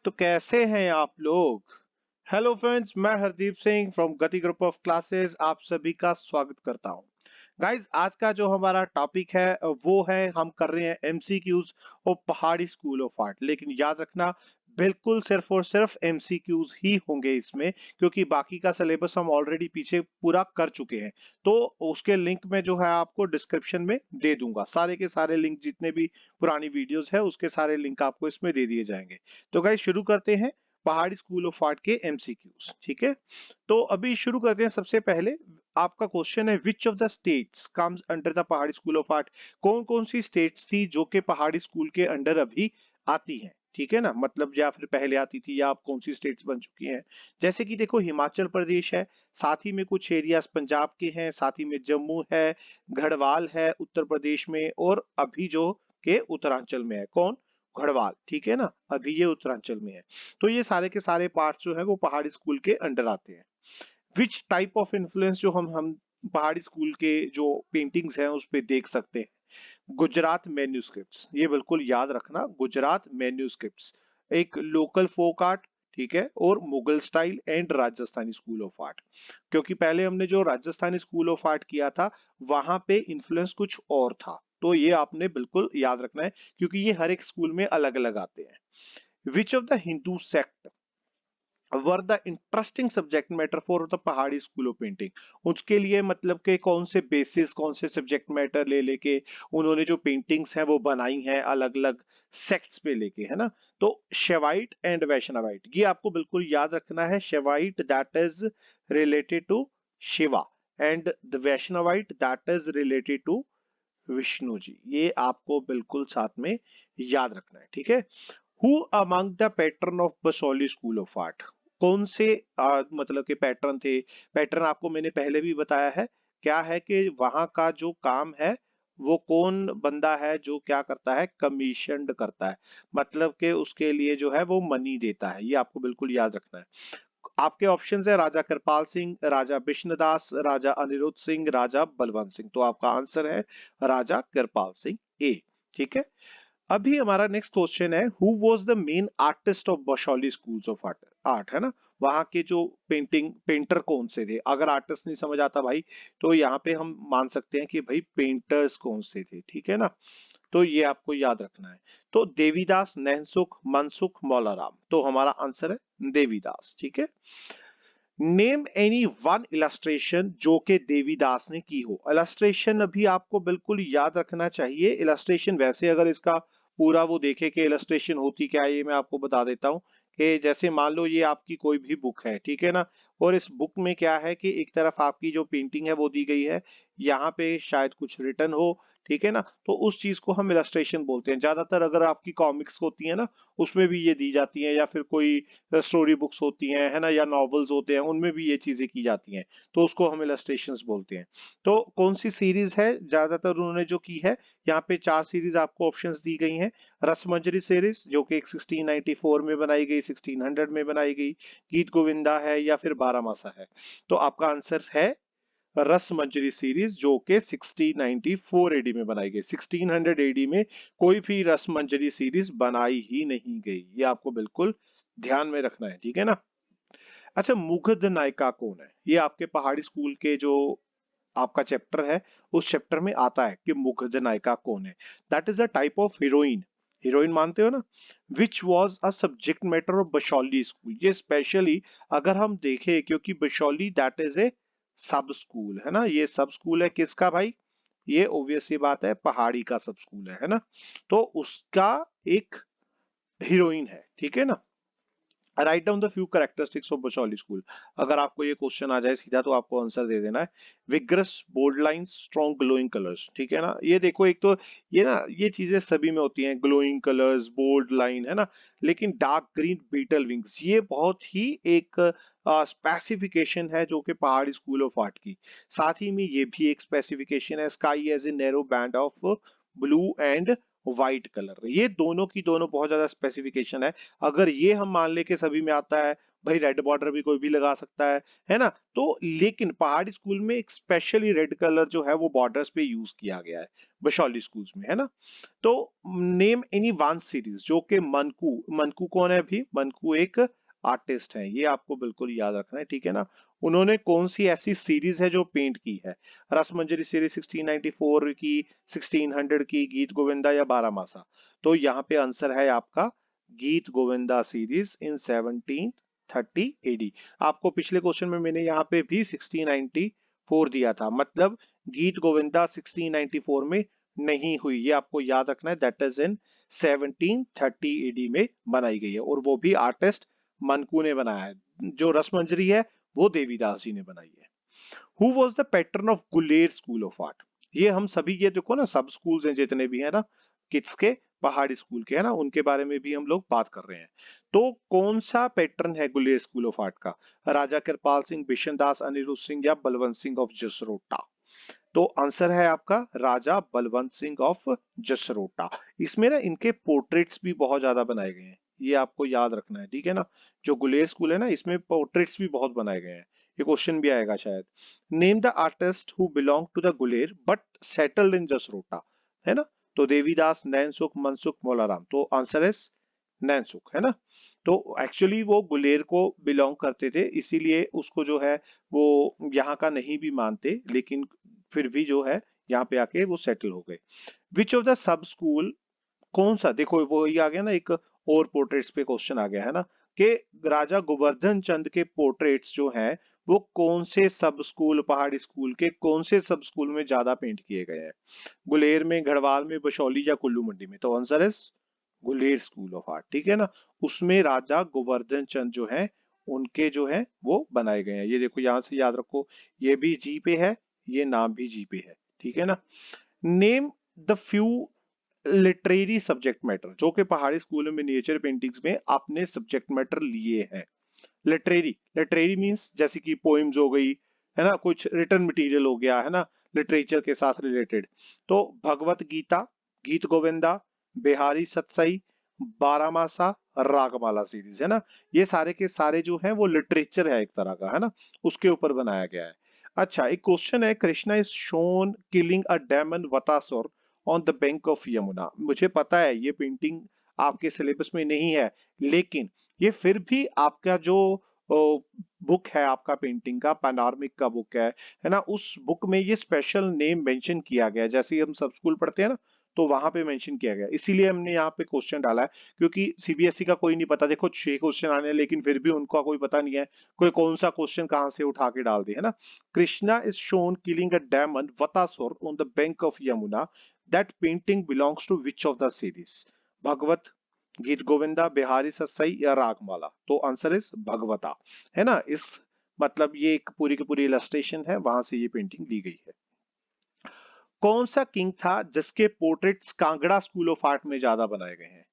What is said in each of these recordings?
तो कैसे हैं आप लोग? हेलो फ्रेंड्स, मैं हरदीप सिंह फ्रॉम गति ग्रुप ऑफ क्लासेस आप सभी का स्वागत करता हूं। गाइस, आज का जो हमारा टॉपिक है वो है हम कर रहे हैं एमसीक्यूज और पहाड़ी स्कूल ऑफ आर्ट। लेकिन याद रखना, बिल्कुल सिर्फ और सिर्फ एमसीक्यूज ही होंगे इसमें, क्योंकि बाकी का सिलेबस हम ऑलरेडी पीछे पूरा कर चुके हैं। तो उसके लिंक में जो है आपको डिस्क्रिप्शन में दे दूंगा। सारे के सारे लिंक, जितने भी पुरानी वीडियोस है उसके सारे लिंक आपको इसमें दे दिए जाएंगे। तो गाइस, शुरू करते हैं पहाड़ी स्कूल ऑफ आर्ट के एमसीक्यूज। ठीक है, तो अभी शुरू करते हैं। सबसे पहले आपका क्वेश्चन है, विच of the states comes under the पहाड़ी स्कूल ऑफ आर्ट? कौन कौन सी स्टेट्स थी जो कि पहाड़ी स्कूल के अंडर अभी आती हैं? ठीक है ना, मतलब या फिर पहले आती थी, या आप कौन सी स्टेट्स बन चुकी हैं। जैसे कि देखो, हिमाचल प्रदेश है, साथ ही में कुछ एरियाज पंजाब के हैं, साथ ही में जम्मू है, गढ़वाल है उत्तर प्रदेश में, और अभी जो के उत्तरांचल में है, कौन? गढ़वाल। ठीक है ना, अभी ये उत्तरांचल में है। तो ये सारे के सारे पार्ट जो है वो पहाड़ी स्कूल के अंडर आते हैं। विच टाइप ऑफ इन्फ्लुएंस जो हम पहाड़ी स्कूल के जो पेंटिंग्स हैं उस पे देख सकते हैं? गुजरात मैन्यूस्क्रिप्ट्स, ये बिल्कुल याद रखना, गुजरात मैन्यूस्क्रिप्ट्स। एक लोकल फोक आर्ट, ठीक है, और Mughal style and Rajasthani school of art. क्योंकि पहले हमने जो राजस्थानी स्कूल ऑफ आर्ट किया था वहां पे इन्फ्लुएंस कुछ और था, तो ये आपने बिल्कुल याद रखना है, क्योंकि ये हर एक स्कूल में अलग अलग आते हैं। विच of the Hindu sect were the interesting subject matter for the पहाड़ी स्कूल ऑफ पेंटिंग? उसके लिए मतलब के कौन से बेसिस, कौन से सब्जेक्ट मैटर ले लेके उन्होंने जो पेंटिंग्स हैं वो बनाई हैं अलग अलग सेक्ट्स पे लेके, है ना? तो शेवाइट एंड वैष्णवाइट, ये आपको बिल्कुल याद रखना है। Shaivite that is related to Shiva, and the Vaishnavite that is related to Vishnu ji. ये आपको बिल्कुल साथ में याद रखना है, ठीक है। Who among the pattern of Basoli school of art? कौन से मतलब के पैटर्न थे? पैटर्न आपको मैंने पहले भी बताया है। क्या है कि वहां का जो काम है वो कौन बंदा है जो क्या करता है? कमीशन्ड करता है, मतलब कि उसके लिए जो है वो मनी देता है। ये आपको बिल्कुल याद रखना है। आपके ऑप्शंस है राजा कृपाल सिंह, राजा विष्णुदास, राजा अनिरुद्ध सिंह, राजा बलवंत सिंह। तो आपका आंसर है राजा कृपाल सिंह, ए। ठीक है, अभी हमारा नेक्स्ट क्वेश्चन है, who was the main artist of Basohli schools of art? Art, है ना, वहां के जो पेंटर कौन से थे? अगर आर्टिस्ट नहीं समझ आता भाई, तो यहाँ पे हम मान सकते हैं कि भाई पेंटर्स कौन से थे। ठीक है ना, तो ये आपको याद रखना है। तो देवीदास, नैनसुख, मनसुख, मौलाराम। तो हमारा आंसर है देवीदास। ठीक है, नेम एनी वन इलस्ट्रेशन जो कि देवीदास ने की हो। इलस्ट्रेशन अभी आपको बिल्कुल याद रखना चाहिए। इलस्ट्रेशन वैसे अगर इसका पूरा वो देखे कि इलस्ट्रेशन होती क्या है, ये मैं आपको बता देता हूँ। कि जैसे मान लो ये आपकी कोई भी बुक है, ठीक है ना, और इस बुक में क्या है कि एक तरफ आपकी जो पेंटिंग है वो दी गई है, यहाँ पे शायद कुछ रिटर्न हो, ठीक है ना, तो उस चीज को हम इलस्ट्रेशन बोलते हैं। ज्यादातर अगर आपकी कॉमिक्स होती है ना, उसमें भी ये दी जाती है, या फिर कोई स्टोरी बुक्स होती हैं, है ना, या नॉवेल्स होते हैं, उनमें भी ये चीजें की जाती हैं, तो उसको हम इलस्ट्रेशंस बोलते हैं। तो कौन सी सीरीज है ज्यादातर उन्होंने जो की है? यहाँ पे 4 सीरीज आपको ऑप्शंस दी गई हैं। रसमंजरी सीरीज जो कि 1694 में बनाई गई, 1600 में बनाई गई, गीत गोविंदा है, या फिर बारामासा है। तो आपका आंसर है रसमंजरी सीरीज, जो कि 1694 एडी में बनाई गई। 1600 एडी में कोई भी रसमंजरी सीरीज बनाई ही नहीं गई, ये आपको बिल्कुल ध्यान में रखना है, ठीक है ना। अच्छा, मुग्ध नायिका कौन है? ये आपके पहाड़ी स्कूल के जो आपका चैप्टर है उस चैप्टर में आता है कि मुग्ध नायिका कौन है। That is the type of heroine. Heroine मानते हो ना? Which was a subject matter of Basohli school? ये स्पेशली अगर हम देखें, क्योंकि बशौली दैट इज ए सब स्कूल, है ना, ये सब स्कूल है किसका भाई? ये ऑब्वियस सी बात है, पहाड़ी का सब स्कूल है ना, तो उसका एक हीरोइन है, ठीक है ना। Write down the few characteristics of Basohli school. अगर आपको ये क्वेश्चन आ जाए सीधा, तो आपको आंसर दे देना है। Vigorous bold lines, strong glowing colours. ठीक है ना, ये देखो, एक तो ये ना, ये चीजें सभी में होती हैं, ग्लोइंग कलर्स, बोल्ड लाइन, है ना, लेकिन डार्क ग्रीन बीटल विंग्स ये बहुत ही एक स्पेसिफिकेशन है जो कि पहाड़ी स्कूल ऑफ आर्ट की। साथ ही में ये भी एक स्पेसिफिकेशन है, sky as a narrow band of blue and white colour. ये दोनों की दोनों बहुत ज्यादा स्पेसिफिकेशन है। अगर ये हम मान ले के सभी में आता है, भाई रेड बॉर्डर भी कोई भी लगा सकता है ना? तो लेकिन पहाड़ी स्कूल में एक स्पेशली रेड कलर जो है वो बॉर्डर्स पे यूज किया गया है, बशौली स्कूल्स में, है ना? तो नेम एनी वन सीरीज जो कि मनकू, मनकू कौन है अभी? मनकू एक आर्टिस्ट है, ये आपको बिल्कुल याद रखना है, ठीक है ना? उन्होंने कौन सी ऐसी सीरीज है जो पेंट की है? रसमंजरी सीरीज 1694 की, 1600 की, गीत गोविंदा या बारहमासा? तो यहाँ पे आंसर है आपका गीत गोविंदा सीरीज इन 1730 एडी। आपको पिछले क्वेश्चन में मैंने यहाँ पे भी 1694 दिया था, मतलब गीत गोविंदा 1694 में नहीं हुई, ये आपको याद रखना है। दैट इज इन 1730 एडी में बनाई गई है, और वो भी आर्टिस्ट मनकू ने बनाया है। जो रसमंजरी है वो देवीदास जी ने बनाई है। Who was the pattern of Guler school of art? ये हम सभी, ये देखो ना, सब स्कूल्स हैं जितने भी है ना, किसके? पहाड़ी स्कूल के, है ना, उनके बारे में भी हम लोग बात कर रहे हैं। तो कौन सा पैटर्न है गुलेर स्कूल ऑफ आर्ट का? राजा कृपाल सिंह, बिशन दास, अनिरुद्ध सिंह या बलवंत सिंह ऑफ जसरोटा? तो आंसर है आपका राजा बलवंत सिंह ऑफ जसरोटा। इसमें ना इनके पोर्ट्रेट्स भी बहुत ज्यादा बनाए गए हैं, ये आपको याद रखना है, ठीक है ना? जो गुलेर स्कूल है ना, इसमें पोर्ट्रेट्स भी बहुत बनाए गए हैं। ये क्वेश्चन भी आएगा शायद। Name the artist who belong to the Guler but settled in Jasrota, है ना? तो देवीदास, नैनसुख, मनसुख, मौलाराम। तो आंसर है नैनसुख, है ना? तो एक्चुअली वो गुलेर को बिलोंग करते थे, इसीलिए उसको जो है वो यहाँ का नहीं भी मानते, लेकिन फिर भी जो है यहाँ पे आके वो सेटल हो गए। विच ऑफ द सब स्कूल, कौन सा, देखो वो ये आ गया ना, एक और पोर्ट्रेट्स पे क्वेश्चन आ गया है ना, कि राजा गोवर्धन चंद के पोर्ट्रेट्स जो हैं वो कौन से सब स्कूल, पहाड़ी स्कूल के कौन से सब स्कूल में ज्यादा पेंट किए गए हैं? गुलेर में, गढ़वाल में, बशौली या कुल्लू मंडी में? तो आंसर है गुलेर स्कूल ऑफ आर्ट, ठीक है ना? उसमें राजा गोवर्धन चंद जो है उनके जो है वो बनाए गए हैं। ये देखो यहाँ से याद रखो, ये भी जी पे है, ये नाम भी जी पे है, ठीक है ना? Name the few literary subject matter जो कि पहाड़ी स्कूल में मिनिएचर पेंटिंग्स में आपने सब्जेक्ट मैटर लिए हैं। लिटरेरी, लिटरेरी मींस जैसे कि पोइम्स हो गई, है ना, कुछ रिटर्न मटेरियल हो गया, है ना, लिटरेचर के साथ रिलेटेड। तो भगवत गीता, गीत गोविंदा, बिहारी सतसई, बारामासा, रागमाला सीरीज, है ना? ये सारे के सारे जो हैं वो लिटरेचर है एक तरह का, है ना, उसके ऊपर बनाया गया है। अच्छा, एक क्वेश्चन है, Krishna is shown killing a demon Vatasur on the bank of Yamuna. मुझे पता है ये पेंटिंग आपके सिलेबस में नहीं है, लेकिन ये फिर भी आपका जो बुक है, आपका पेंटिंग का पैनोरमिक का बुक है ना, उस बुक में ये स्पेशल नेम मेंशन किया गया है। जैसे ही हम सब स्कूल पढ़ते हैं ना, तो वहां पे मेंशन किया गया, इसीलिए हमने यहाँ पे क्वेश्चन डाला है, क्योंकि सीबीएसई का कोई नहीं पता, देखो 6 क्वेश्चन आने हैं लेकिन फिर भी उनका कोई पता नहीं है कोई कौन सा क्वेश्चन कहाँ से उठा के डाल दे, है ना? Krishna is shown killing a demon Vatasur on the bank of Yamuna, that painting belongs to which of the series? Bhagavat, Geet Govinda, Bihari सत्सई या रागमाला? तो आंसर इज भगवता, है ना? इस मतलब ये एक पूरी की पूरी इलस्ट्रेशन है, वहां से ये पेंटिंग ली गई है। कौन सा किंग था जिसके portraits Kangra school of art में ज्यादा बनाए गए हैं?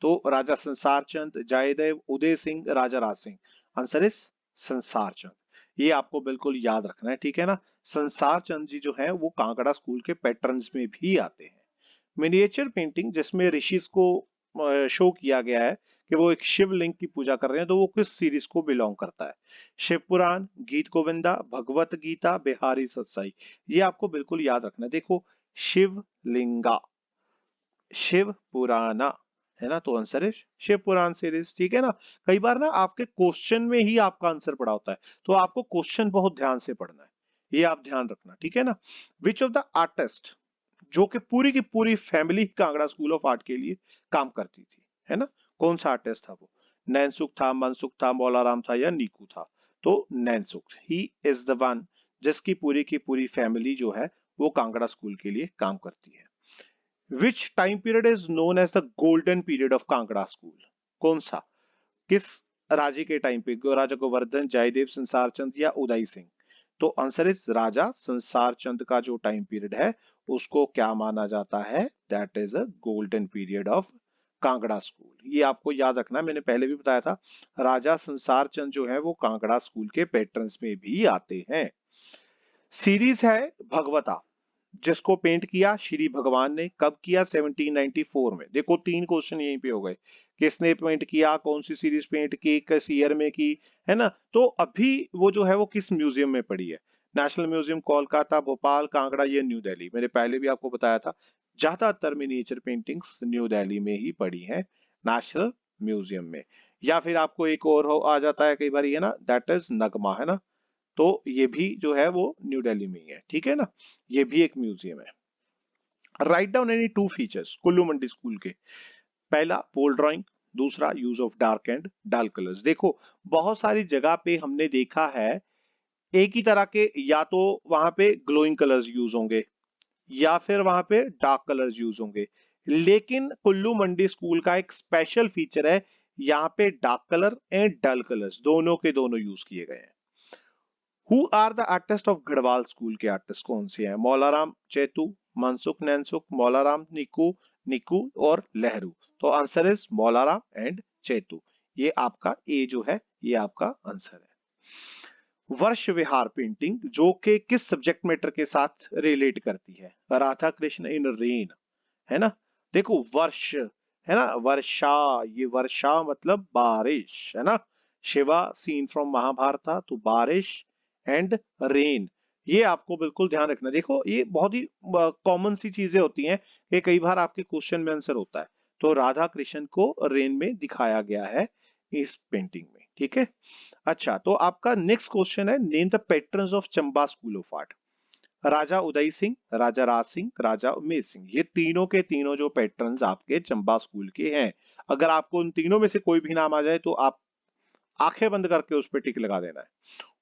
तो राजा संसार चंद, जयदेव, उदय सिंह, राजा राज सिंह? आंसर इज संसार चंद। ये आपको बिल्कुल याद रखना है, ठीक है ना? संसार चंद जी जो है वो कांगड़ा स्कूल के पैटर्न्स में भी आते हैं। मिनिएचर पेंटिंग जिसमें ऋषि को शो किया गया है कि वो एक शिवलिंग की पूजा कर रहे हैं, तो वो किस सीरीज को बिलोंग करता है? शिव पुराण, गीत गोविंदा, भगवत गीता, बिहारी सत्साई? ये आपको बिल्कुल याद रखना है। देखो, शिवलिंगा, शिव पुराना, है ना? तो आंसर है शिव पुराण सीरीज, ठीक है ना? कई बार ना आपके क्वेश्चन में ही आपका आंसर पड़ा होता है, तो आपको क्वेश्चन बहुत ध्यान से पढ़ना है, ये आप ध्यान रखना, ठीक है ना? विच ऑफ द आर्टिस्ट, जो कि पूरी की पूरी family Kangra school of art के लिए काम करती थी, है ना, कौन सा आर्टिस्ट था वो? नैनसुख था, मनसुख था, मौलाराम था या नीकू था? तो Nainsukh he is the one जिसकी पूरी की पूरी फैमिली जो है वो कांगड़ा स्कूल के लिए काम करती है। Which time period is known as the golden period of Kangra school? कौन सा, किस राजे के टाइम पे? राजा गोवर्धन, जयदेव, संसार चंद या उदय सिंह? तो आंसर इज राजा संसार चंद का जो टाइम पीरियड है उसको क्या माना जाता है? That is a golden period of Kangra school. ये आपको याद रखना है, मैंने पहले भी बताया था, राजा संसार चंद जो है वो कांगड़ा स्कूल के पैटर्न्स में भी आते हैं। सीरीज है भगवता, जिसको पेंट किया श्री भगवान ने, कब किया? 1794 में। देखो 3 क्वेश्चन यहीं पे हो गए, किसने पेंट किया, कौन सी सीरीज पेंट की, किस ईयर में की, है ना। तो अभी वो जो है वो किस म्यूजियम में पड़ी है? नेशनल म्यूजियम कोलकाता, भोपाल, कांगड़ा, ये न्यू दिल्ली। मैंने पहले भी आपको बताया था, ज्यादातर मिनिएचर पेंटिंग्स न्यू दिल्ली में ही पड़ी है, नेशनल म्यूजियम में। या फिर आपको एक और हो आ जाता है कई बार, ये ना, दैट इज नगमा, है ना। तो ये भी जो है वो न्यू दिल्ली में ही है, ठीक है ना। ये भी एक म्यूजियम है। Write down any two features Kullu Mandi school के। पहला पोल ड्राइंग, दूसरा use of dark and dull colours. देखो बहुत सारी जगह पे हमने देखा है एक ही तरह के, या तो वहां पे ग्लोइंग कलर्स यूज होंगे या फिर वहां पे डार्क कलर्स यूज होंगे, लेकिन कुल्लू मंडी स्कूल का एक स्पेशल फीचर है, यहाँ पे dark colour and dull colours दोनों के दोनों यूज किए गए हैं। Who are the artist of Garhwal school के आर्टिस्ट कौन से हैं? मौलाराम चेतू, मनसुख नैनसुख, मौलाराम निकू, निकू और लहरू। तो answer is Maularam and Chetu. ये आपका ए जो है ये आपका आंसर है। वर्ष विहार पेंटिंग जो कि किस सब्जेक्ट मैटर के साथ रिलेट करती है? राधा कृष्ण इन रेन, है ना। देखो वर्ष, है ना, वर्षा, ये वर्षा मतलब बारिश, है ना। शिवा सीन फ्रॉम महाभारत था, तो बारिश एंड रेन, ये आपको बिल्कुल ध्यान रखना। देखो ये बहुत ही कॉमन सी चीजें होती हैं कि कई बार आपके क्वेश्चन में आंसर होता है। तो राधा कृष्ण को रेन में दिखाया गया है इस पेंटिंग में, ठीक है। अच्छा, तो आपका नेक्स्ट क्वेश्चन है, name the patrons of Chamba school of art. Raja Uday Singh, Raja Raj Singh, Raja Umesh Singh, ये तीनों के तीनों जो पैटर्न्स आपके चंबा स्कूल के हैं। अगर आपको उन तीनों में से कोई भी नाम आ जाए तो आप आंखें बंद करके उस पर टिक लगा देना है।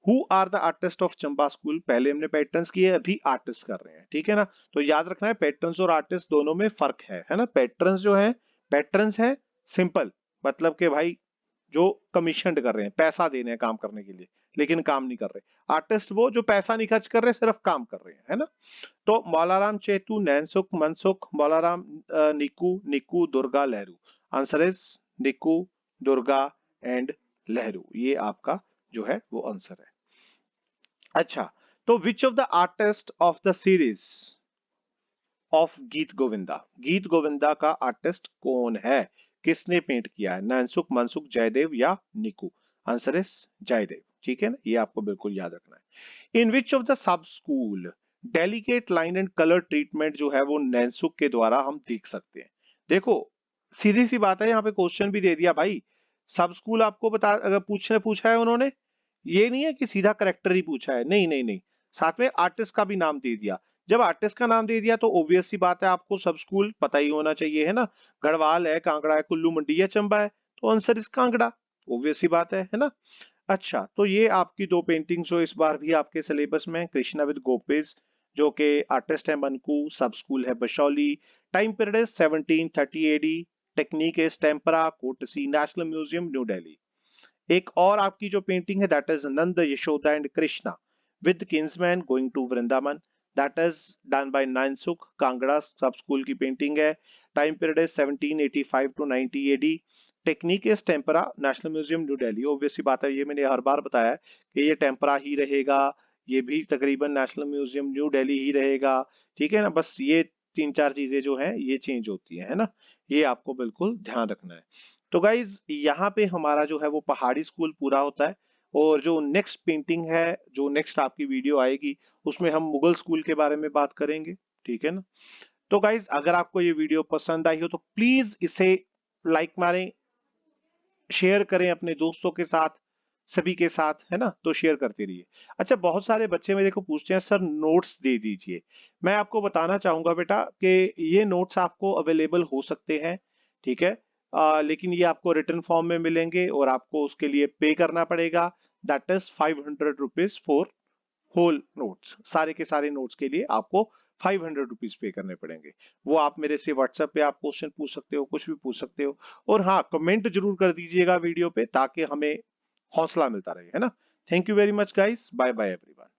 Who are the artist of Chamba school, पहले हमने पैटर्न्स किए, अभी आर्टिस्ट कर रहे हैं, ठीक है ना। तो याद रखना है पैटर्न्स और आर्टिस्ट दोनों में फर्क है ना। पैटर्न्स जो है, पैटर्न्स है सिंपल, मतलब कि भाई जो कमीशनड कर रहे हैं, पैसा दे रहे हैं काम करने के लिए, लेकिन काम नहीं कर रहे। आर्टिस्ट वो जो पैसा नहीं खर्च कर रहे, सिर्फ काम कर रहे हैं, है ना। तो Molaram Chetu, Nainsukh, Mansukh, Molaram Niku, Niku, Durga, Lahru. Answer is Niku, Durga and Lahru, ये आपका जो है वो आंसर है। अच्छा, तो which of the artist of the series of Geet Govinda, गीत गोविंदा का आर्टिस्ट कौन है? किसने पेंट किया है? नैनसुख, मनसुख, जयदेव या निकू? आंसर इज जयदेव, ठीक है ना, ये आपको बिल्कुल याद रखना है। In which of the sub school delicate line and colour treatment जो है वो नैनसुख के द्वारा हम देख सकते हैं। देखो सीधी सी बात है, यहाँ पे क्वेश्चन भी दे दिया भाई, सब स्कूल आपको बता, अगर पूछा है उन्होंने, ये नहीं है कि सीधा करेक्टर ही पूछा है, नहीं नहीं नहीं, साथ में आर्टिस्ट का भी नाम दे दिया। जब आर्टिस्ट का नाम दे दिया तो ऑब्वियस सी बात है आपको सब स्कूल पता ही होना चाहिए, है ना। गढ़वाल है, कांगड़ा है, कुल्लू मंडी है, चंबा है, तो आंसर इस कांगड़ा, ऑब्वियस सी बात है ना। अच्छा, तो ये आपकी दो पेंटिंग्स जो इस बार भी आपके सिलेबस में, कृष्णा विद गोपेज जो कि आर्टिस्ट है मनकू, सब स्कूल है बशौली, टाइम पीरियड है 1730 AD, technique is tempera, courtesy, national museum New Delhi. एक और आपकी जो पेंटिंग है that is Nand Yashoda and Krishna with kinsmen going to Vrindavan, that is done by Nainsukh, Kangra sub school की पेंटिंग है। टाइम पीरियड है 1785 to 90 AD, technique is tempera, national museum New Delhi. Obvious सी बात है, ये मैंने हर बार बताया है कि ये टेम्परा ही रहेगा, ये भी तकरीबन नेशनल म्यूजियम न्यू दिल्ली ही रहेगा, ठीक है ना। बस ये तीन चार चीजें जो हैं ये चेंज होती है ना, ये आपको बिल्कुल ध्यान रखना है। तो गाइज यहाँ पे हमारा जो है वो पहाड़ी स्कूल पूरा होता है, और जो नेक्स्ट पेंटिंग है, जो नेक्स्ट आपकी वीडियो आएगी उसमें हम मुगल स्कूल के बारे में बात करेंगे, ठीक है ना। तो गाइज अगर आपको ये वीडियो पसंद आई हो तो प्लीज इसे लाइक मारें, शेयर करें अपने दोस्तों के साथ, सभी के साथ, है ना, तो शेयर करते रहिए। अच्छा, बहुत सारे बच्चे मेरे को पूछते हैं सर नोट्स दे दीजिए। मैं आपको बताना चाहूंगा बेटा कि ये नोट्स आपको अवेलेबल हो सकते हैं, ठीक है, लेकिन ये आपको रिटर्न फॉर्म में मिलेंगे और आपको उसके लिए पे करना पड़ेगा। That is 500 rupees for whole notes, सारे के सारे नोट्स के लिए आपको 500 रुपीज पे करने पड़ेंगे। वो आप मेरे से व्हाट्सएप पे आप क्वेश्चन पूछ सकते हो, कुछ भी पूछ सकते हो, और हाँ कमेंट जरूर कर दीजिएगा वीडियो पे ताकि हमें हौसला मिलता रहे, है ना। Thank you very much guys, bye bye everyone.